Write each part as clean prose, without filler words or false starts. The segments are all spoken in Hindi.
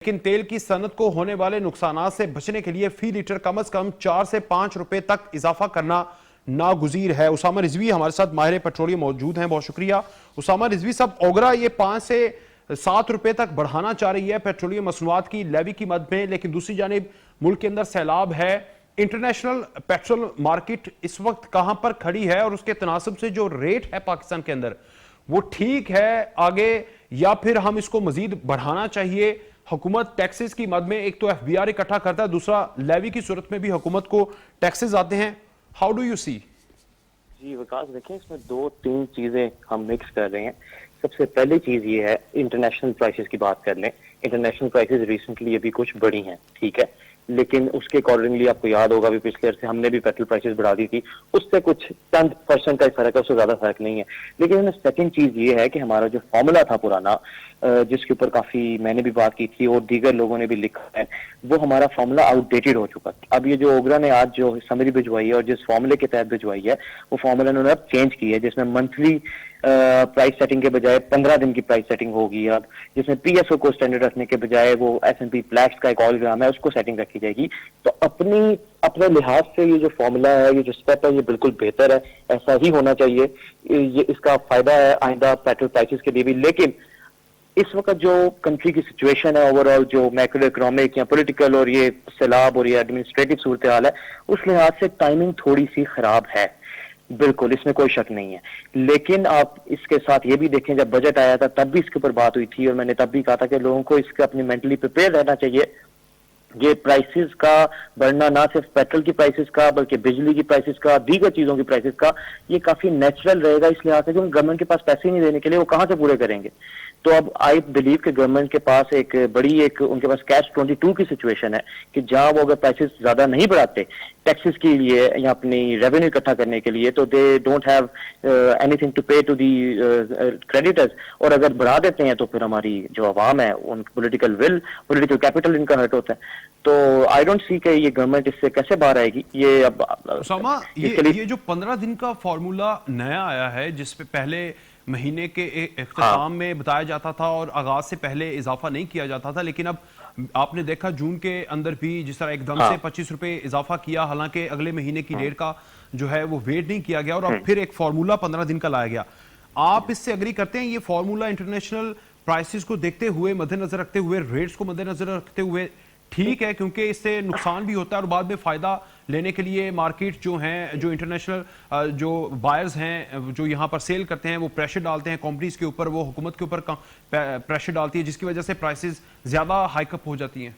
लेकिन तेल की सनत को होने वाले नुकसानात से बचने के लिए फी लीटर कम से कम 4 से 5 रुपए तक इजाफा करना नागुजीर है। उसामा रिजवी हमारे साथ माहिर पेट्रोलियम मौजूद हैं, बहुत शुक्रिया। उसामा रिजवी साहब, ओगरा ये 5 से 7 रुपए तक बढ़ाना चाह रही है पेट्रोलियम मसनूआत की लेवी की मद में, लेकिन दूसरी जानिब मुल्क के अंदर सैलाब है। इंटरनेशनल पेट्रोल मार्केट इस वक्त कहां पर खड़ी है और उसके तनासब से जो रेट है पाकिस्तान के अंदर वो ठीक है आगे, या फिर हम इसको मजीद बढ़ाना चाहिए? हुकूमत टैक्सेस की मद में एक तो एफबीआर इकट्ठा करता है, दूसरा लेवी की सूरत में भी हुकूमत को टैक्सेस आते हैं। How do you see? जी विकास, देखें इसमें 2-3 चीजें हम मिक्स कर रहे हैं। सबसे पहली चीज ये है, इंटरनेशनल प्राइसेस की बात कर लें। इंटरनेशनल प्राइसेस रिसेंटली अभी कुछ बढ़ी हैं, ठीक है, लेकिन उसके अकॉर्डिंगली आपको याद होगा भी पिछले अरसे हमने भी पेट्रोल प्राइसेस बढ़ा दी थी, उससे कुछ चंद परसेंट का फर्क है, उससे ज्यादा फर्क नहीं है। लेकिन सेकंड चीज ये है कि हमारा जो फॉर्मूला था पुराना, जिसके ऊपर काफी मैंने भी बात की थी और दीगर लोगों ने भी लिखा है, वो हमारा फॉर्मूला आउटडेटेड हो चुका है। अब ये जो ओगरा ने आज जो समरी भिजवाई है और जिस फॉर्मूले के तहत भिजवाई है, वो फॉर्मूला उन्होंने अब चेंज की है, जिसमें मंथली प्राइस सेटिंग के बजाय 15 दिन की प्राइस सेटिंग होगी। अब जिसमें पीएसओ को स्टैंडर्ड रखने के बजाय वो एसएनपी फ्लैक्स का एक ऑलग्राम है, उसको सेटिंग रखी जाएगी। तो अपने लिहाज से ये जो फॉर्मूला है, ये जो स्टेप है, ये बिल्कुल बेहतर है, ऐसा ही होना चाहिए। ये इसका फायदा है आइंदा पेट्रोल प्राइसेस के लिए भी। लेकिन इस वक्त जो कंट्री की सिचुएशन है, ओवरऑल जो मैक्रो इकोनॉमिक या पॉलिटिकल और ये सैलाब और ये एडमिनिस्ट्रेटिव सूरत हाल है, उस लिहाज से टाइमिंग थोड़ी सी खराब है, बिल्कुल, इसमें कोई शक नहीं है। लेकिन आप इसके साथ ये भी देखें, जब बजट आया था तब भी इसके ऊपर बात हुई थी और मैंने तब भी कहा था कि लोगों को इसका अपनी मेंटली प्रिपेयर रहना चाहिए। ये प्राइसेस का बढ़ना ना सिर्फ पेट्रोल की प्राइसेस का, बल्कि बिजली की प्राइसेस का, दीगर चीजों की प्राइसेस का, ये काफी नेचुरल रहेगा इस लिहाज से, क्योंकि गवर्नमेंट के पास पैसे ही नहीं देने के लिए, वो कहां से पूरे करेंगे। तो अब आई बिलीव कि गवर्नमेंट के पास उनके पास कैश 22 की सिचुएशन है कि जहां वो अगर प्राइसेस ज्यादा नहीं बढ़ाते टैक्सेस के लिए या अपनी रेवेन्यू इकट्ठा करने के लिए, तो they don't have anything to pay to the creditors. और अगर बढ़ा देते हैं तो फिर हमारी जो आवाम है, उन पॉलिटिकल कैपिटल इनका हर्ट होता है। तो आई डोंट सी कि ये गवर्नमेंट इससे कैसे बाहर आएगी। ये अब ये जो 15 दिन का फॉर्मूला नया आया है, जिसपे पहले महीने के इख्तिताम में बताया जाता था और आगाज से पहले इजाफा नहीं किया जाता था, लेकिन अब आपने देखा जून के अंदर भी जिस तरह एकदम से 25 रुपए इजाफा किया, हालांकि अगले महीने की डेट का जो है वो वेट नहीं किया गया, और अब फिर एक फॉर्मूला 15 दिन का लाया गया। आप इससे अग्री करते हैं? ये फॉर्मूला इंटरनेशनल प्राइसेस को देखते हुए, मद्देनजर रखते हुए, रेट्स को मद्देनजर रखते हुए ठीक है, क्योंकि इससे नुकसान भी होता है और बाद में फायदा लेने के लिए मार्केट जो हैं, जो इंटरनेशनल जो बायर्स हैं, जो यहाँ पर सेल करते हैं, वो प्रेशर डालते हैं कंपनीज के ऊपर, वो हुकूमत के ऊपर प्रेशर डालती है, जिसकी वजह से प्राइसेस ज्यादा हाइकअप हो जाती हैं।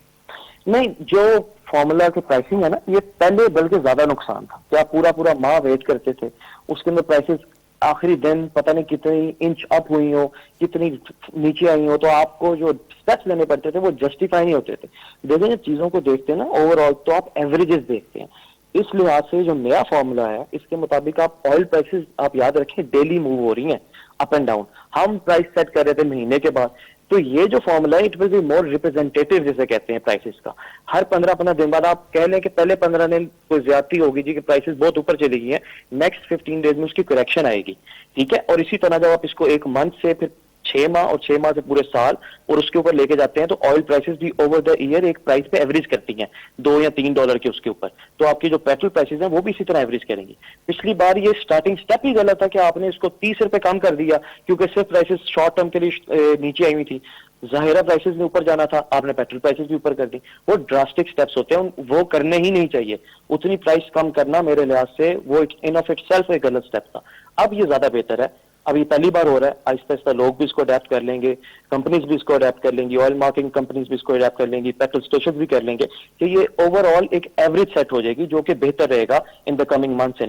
नहीं, जो फॉर्मूला की प्राइसिंग है ना, ये पहले बल्कि ज्यादा नुकसान था कि आप पूरा माह वेट करते थे, उसके अंदर प्राइसेस आखिरी दिन पता नहीं कितनी इंच अप हुई हो, कितनी नीचे आई हो, तो आपको जो स्टेप्स लेने पड़ते थे वो जस्टिफाई नहीं होते थे। देखें, जब चीजों को देखते हैं ना ओवरऑल, तो आप एवरेजेस देखते हैं। इस लिहाज से जो नया फॉर्मूला है, इसके मुताबिक आप ऑयल प्राइसेस, आप याद रखें, डेली मूव हो रही हैं अप एंड डाउन। हम प्राइस सेट कर रहे थे महीने के बाद, तो ये जो फॉर्मूला है, it will be more representative, जिसे कहते हैं प्राइसेस का। हर 15-15 दिन बाद आप कह लें कि पहले 15 दिन कोई ज्यादती होगी जी कि प्राइसेस बहुत ऊपर चली गई है, नेक्स्ट 15 डेज में उसकी करेक्शन आएगी, ठीक है। और इसी तरह जब आप इसको एक मंथ से फिर 6 माह और 6 माह से पूरे साल और उसके ऊपर लेके जाते हैं, तो ऑयल प्राइसेस भी ओवर द ईयर एक प्राइस पे एवरेज करती हैं, $2 या $3 के उसके ऊपर। तो आपकी जो पेट्रोल प्राइसेस हैं वो भी इसी तरह एवरेज करेंगी। पिछली बार ये स्टार्टिंग स्टेप ही गलत था कि आपने इसको 30 रुपए कम कर दिया, क्योंकि सिर्फ प्राइसेस शॉर्ट टर्म के लिए नीचे आई हुई थी। जाहिरा प्राइसेस ने ऊपर जाना था, आपने पेट्रोल प्राइसेस भी ऊपर कर दी। वो ड्रास्टिक स्टेप्स होते हैं, वो करने ही नहीं चाहिए। उतनी प्राइस कम करना मेरे लिहाज से वो इन ऑफ इटसेल्फ एक गलत स्टेप था। अब ये ज्यादा बेहतर है, अभी पहली बार हो रहा है, आहिस्ता आहिस्ता लोग भी इसको अडेप्ट कर लेंगे, कंपनीज भी इसको अडेप्ट कर लेंगी, ऑयल मार्केटिंग कंपनीज भी इसको अडेप्ट कर लेंगी, पेट्रोल स्टेशन भी कर लेंगे, कि ये ओवरऑल एक एवरेज सेट हो जाएगी, जो कि बेहतर रहेगा इन द कमिंग मंथ्स।